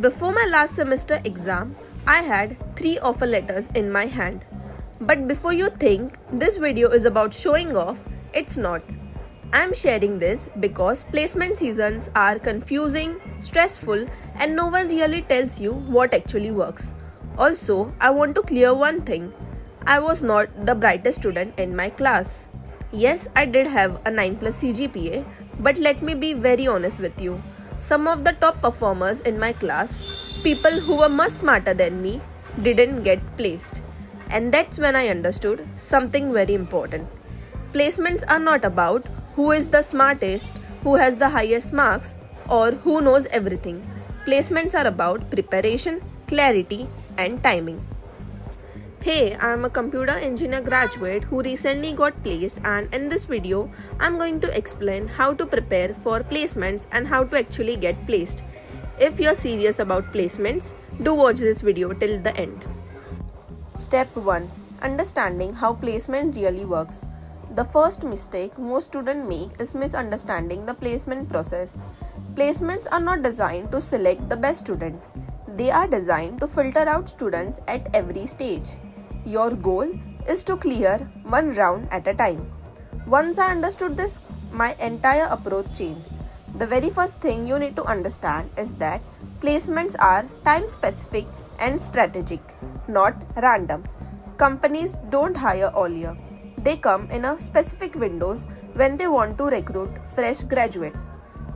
Before my last semester exam, I had 3 offer letters in my hand. But before you think this video is about showing off, it's not. I'm sharing this because placement seasons are confusing, stressful, and no one really tells you what actually works. Also, I want to clear one thing. I was not the brightest student in my class. Yes, I did have a 9+ CGPA, but let me be very honest with you. Some of the top performers in my class, people who were much smarter than me, didn't get placed. And that's when I understood something very important. Placements are not about who is the smartest, who has the highest marks, or who knows everything. Placements are about preparation, clarity, and timing. Hey, I am a computer engineer graduate who recently got placed, and in this video, I am going to explain how to prepare for placements and how to actually get placed. If you are serious about placements, do watch this video till the end. Step 1. Understanding how placement really works. The first mistake most students make is misunderstanding the placement process. Placements are not designed to select the best student. They are designed to filter out students at every stage. Your goal is to clear one round at a time. Once I understood this, my entire approach changed. The very first thing you need to understand is that placements are time-specific and strategic, not random. Companies don't hire all year. They come in a specific windows when they want to recruit fresh graduates.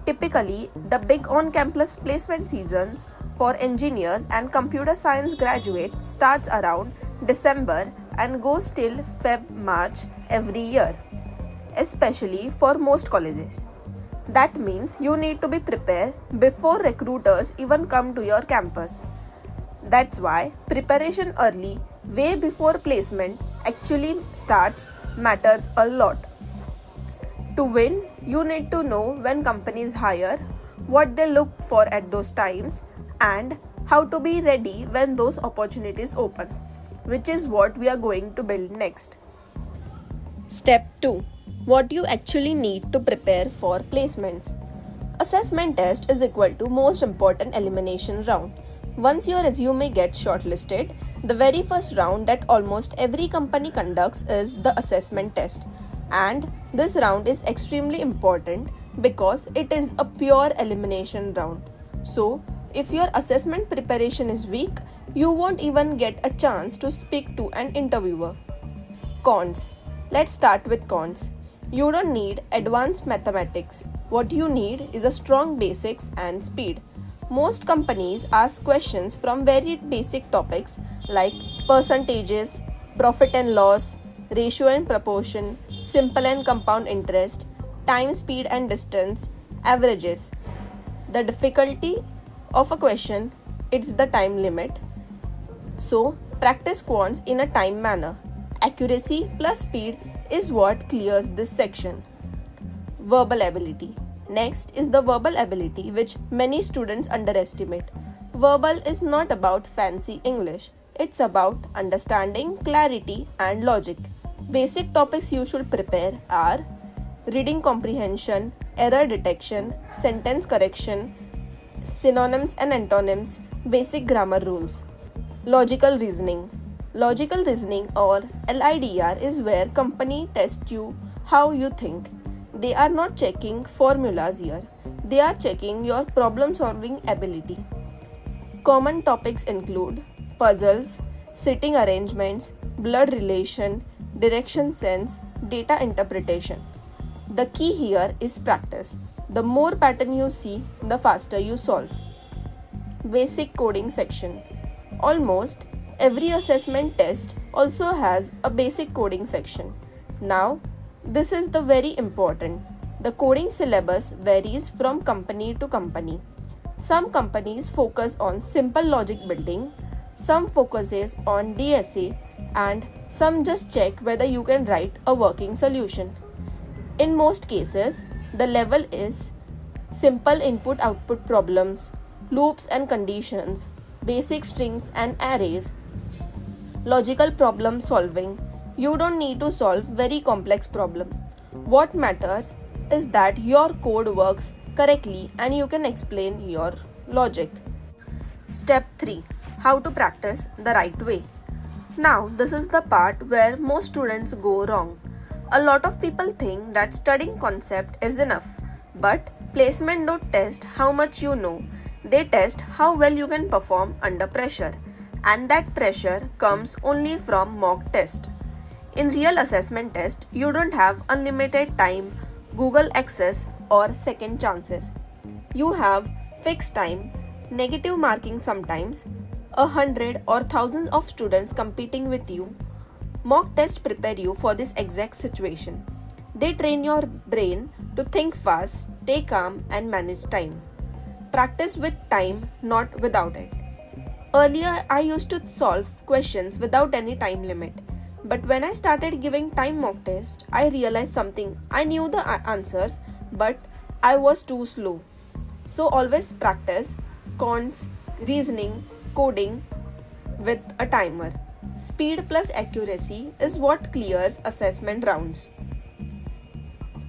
Typically, the big on-campus placement seasons for engineers and computer science graduates starts around December and goes till Feb-March every year, especially for most colleges. That means you need to be prepared before recruiters even come to your campus. That's why preparation early, way before placement actually starts, matters a lot. To win, you need to know when companies hire, what they look for at those times, and how to be ready when those opportunities open, which is what we are going to build next. Step 2. What you actually need to prepare for placements. Assessment test is equal to most important elimination round. Once your resume gets shortlisted, the very first round that almost every company conducts is the assessment test. And this round is extremely important because it is a pure elimination round. So, if your assessment preparation is weak, you won't even get a chance to speak to an interviewer. Cons. Let's start with cons. You don't need advanced mathematics. What you need is a strong basics and speed. Most companies ask questions from very basic topics like percentages, profit and loss, ratio and proportion, simple and compound interest, time, speed and distance, averages. The difficulty of a question, it's the time limit. So, practice quants in a time manner. Accuracy plus speed is what clears this section. Verbal ability. Next is the verbal ability, which many students underestimate. Verbal is not about fancy English. It's about understanding, clarity, and logic. Basic topics you should prepare are reading comprehension, error detection, sentence correction, synonyms and antonyms, basic grammar rules. Logical reasoning. Logical reasoning or LIDR is where company tests you how you think. They are not checking formulas here. They are checking your problem-solving ability. Common topics include puzzles, sitting arrangements, blood relation, direction sense, data interpretation. The key here is practice. The more pattern you see, the faster you solve. Basic coding section. Almost every assessment test also has a basic coding section. Now, this is the very important. The coding syllabus varies from company to company. Some companies focus on simple logic building, some focuses on DSA, and some just check whether you can write a working solution. In most cases, the level is simple input-output problems, loops and conditions, basic strings and arrays, logical problem solving. You don't need to solve very complex problem. What matters is that your code works correctly and you can explain your logic. Step 3. How to practice the right way. Now, this is the part where most students go wrong. A lot of people think that studying concept is enough, but placement don't test how much you know. They test how well you can perform under pressure, and that pressure comes only from mock test. In real assessment test, you don't have unlimited time, Google access or second chances. You have fixed time, negative marking sometimes, 100 or thousands of students competing with you. Mock tests prepare you for this exact situation. They train your brain to think fast, stay calm and manage time. Practice with time, not without it. Earlier, I used to solve questions without any time limit. But when I started giving time mock tests, I realized something. I knew the answers, but I was too slow. So always practice cons, reasoning, coding with a timer. Speed plus accuracy is what clears assessment rounds.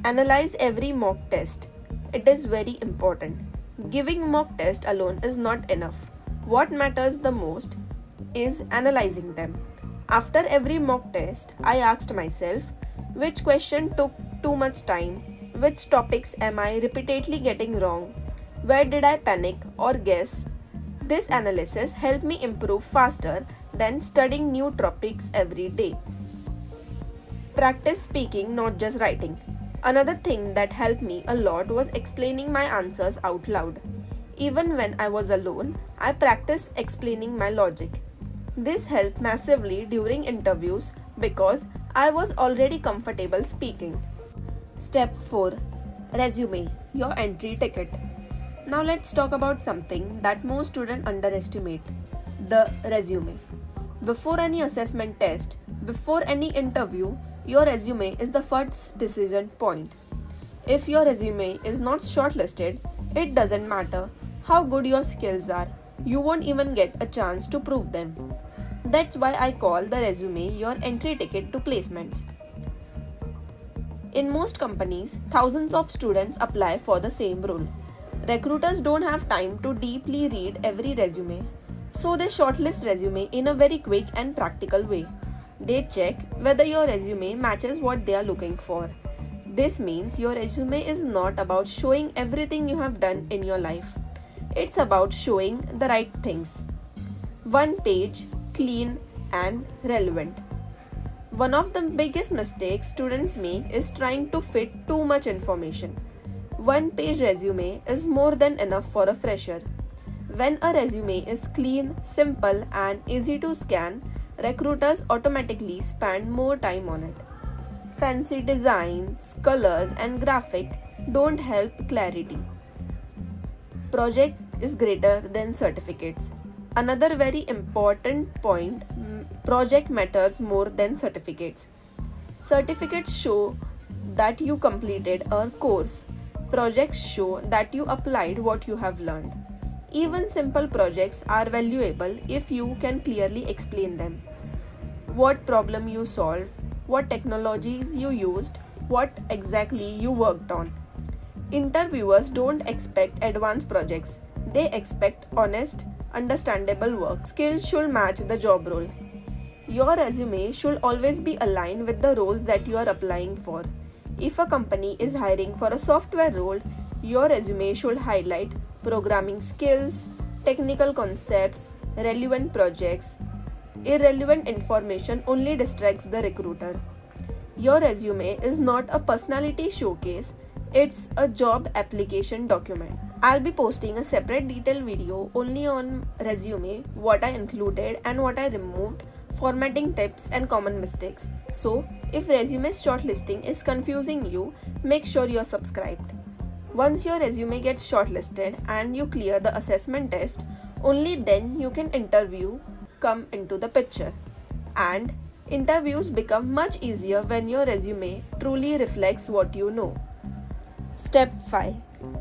Analyze every mock test. It is very important. Giving mock test alone is not enough. What matters the most is analyzing them. After every mock test, I asked myself, which question took too much time? Which topics am I repeatedly getting wrong? Where did I panic or guess? This analysis helped me improve faster than studying new topics every day. Practice speaking, not just writing. Another thing that helped me a lot was explaining my answers out loud. Even when I was alone, I practiced explaining my logic. This helped massively during interviews because I was already comfortable speaking. Step 4. Resume, your entry ticket. Now let's talk about something that most students underestimate, the resume. Before any assessment test, before any interview, your resume is the first decision point. If your resume is not shortlisted, it doesn't matter how good your skills are. You won't even get a chance to prove them. That's why I call the resume your entry ticket to placements. In most companies, thousands of students apply for the same role. Recruiters don't have time to deeply read every resume, so they shortlist resume in a very quick and practical way. They check whether your resume matches what they are looking for. This means your resume is not about showing everything you have done in your life. It's about showing the right things. One page, clean and relevant. One of the biggest mistakes students make is trying to fit too much information. One page resume is more than enough for a fresher. When a resume is clean, simple and easy to scan, recruiters automatically spend more time on it. Fancy designs, colors and graphics don't help clarity. Project is greater than certificates. Another very important point, project matters more than certificates. Certificates show that you completed a course. Projects show that you applied what you have learned. Even simple projects are valuable if you can clearly explain them. What problem you solved, what technologies you used, what exactly you worked on. Interviewers don't expect advanced projects. They expect honest, understandable work. Skills should match the job role. Your resume should always be aligned with the roles that you are applying for. If a company is hiring for a software role, your resume should highlight programming skills, technical concepts, relevant projects. Irrelevant information only distracts the recruiter. Your resume is not a personality showcase, it's a job application document. I'll be posting a separate detailed video only on resume, what I included and what I removed, formatting tips and common mistakes. So, if resume shortlisting is confusing you, make sure you're subscribed. Once your resume gets shortlisted and you clear the assessment test, only then you can interview come into the picture. And interviews become much easier when your resume truly reflects what you know. Step 5.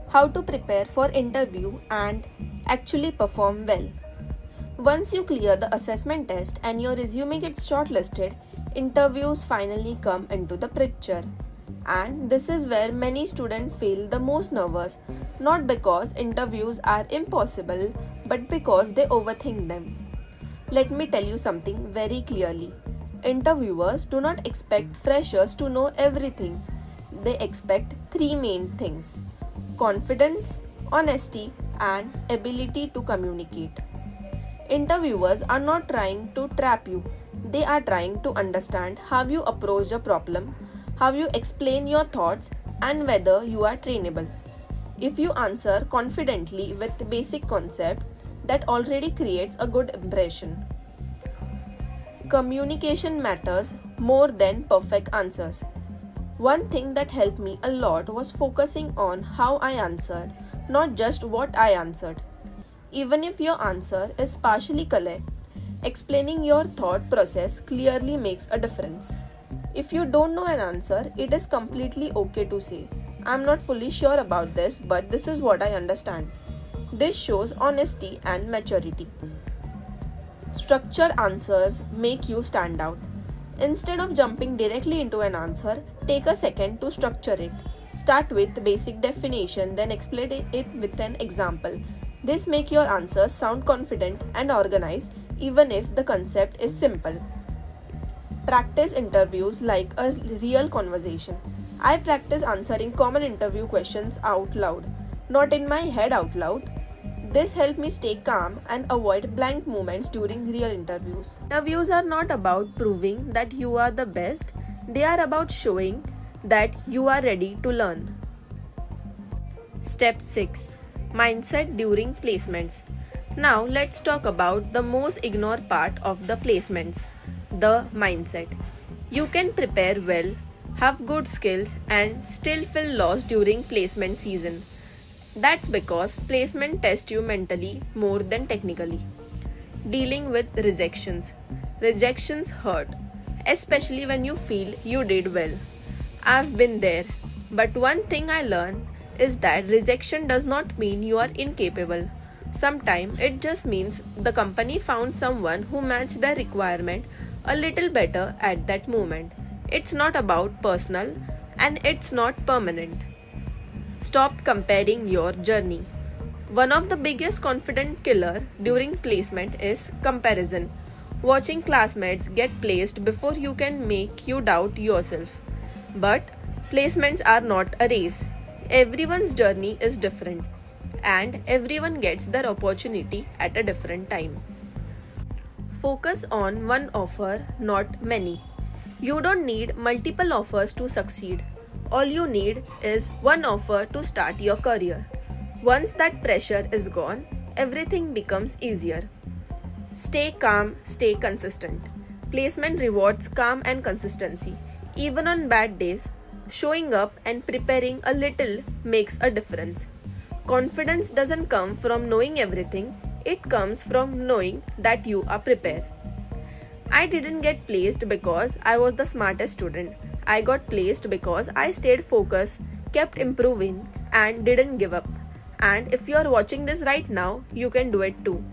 How to prepare for interview and actually perform well. Once you clear the assessment test and your resume gets shortlisted, interviews finally come into the picture. And this is where many students feel the most nervous, not because interviews are impossible, but because they overthink them. Let me tell you something very clearly. Interviewers do not expect freshers to know everything. They expect three main things: confidence, honesty, and ability to communicate. Interviewers are not trying to trap you. They are trying to understand how you approach a problem, how you explain your thoughts, and whether you are trainable. If you answer confidently with basic concept, that already creates a good impression. Communication matters more than perfect answers. One thing that helped me a lot was focusing on how I answered, not just what I answered. Even if your answer is partially correct, explaining your thought process clearly makes a difference. If you don't know an answer, it is completely okay to say, "I'm not fully sure about this, but this is what I understand." This shows honesty and maturity. Structured answers make you stand out. Instead of jumping directly into an answer, take a second to structure it. Start with basic definition, then explain it with an example. This makes your answers sound confident and organized, even if the concept is simple. Practice interviews like a real conversation. I practice answering common interview questions out loud, not in my head out loud. This helped me stay calm and avoid blank moments during real interviews. Interviews are not about proving that you are the best, they are about showing that you are ready to learn. Step 6. Mindset during placements. Now let's talk about the most ignored part of the placements, the mindset. You can prepare well, have good skills, and still feel lost during placement season. That's because placement tests you mentally more than technically. Dealing with rejections. Rejections hurt, especially when you feel you did well. I've been there, but one thing I learned is that rejection does not mean you are incapable. Sometimes it just means the company found someone who matched their requirement a little better at that moment. It's not about personal and it's not permanent. Stop comparing your journey. One of the biggest confidence killer during placement is comparison. Watching classmates get placed before you can make you doubt yourself. But placements are not a race. Everyone's journey is different and everyone gets their opportunity at a different time. Focus on one offer, not many. You don't need multiple offers to succeed. All you need is one offer to start your career. Once that pressure is gone, everything becomes easier. Stay calm, stay consistent. Placement rewards calm and consistency. Even on bad days, showing up and preparing a little makes a difference. Confidence doesn't come from knowing everything, it comes from knowing that you are prepared. I didn't get placed because I was the smartest student. I got placed because I stayed focused, kept improving, and didn't give up. And if you are watching this right now, you can do it too.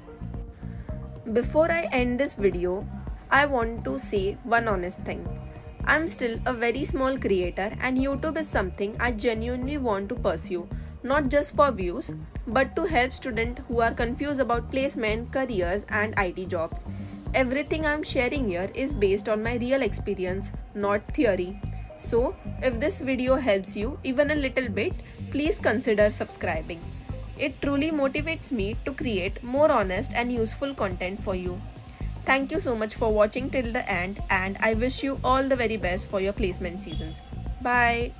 Before I end this video, I want to say one honest thing. I'm still a very small creator and YouTube is something I genuinely want to pursue, not just for views, but to help students who are confused about placement, careers, and IT jobs. Everything I'm sharing here is based on my real experience, not theory. So, if this video helps you even a little bit, please consider subscribing. It truly motivates me to create more honest and useful content for you. Thank you so much for watching till the end, and I wish you all the very best for your placement seasons. Bye.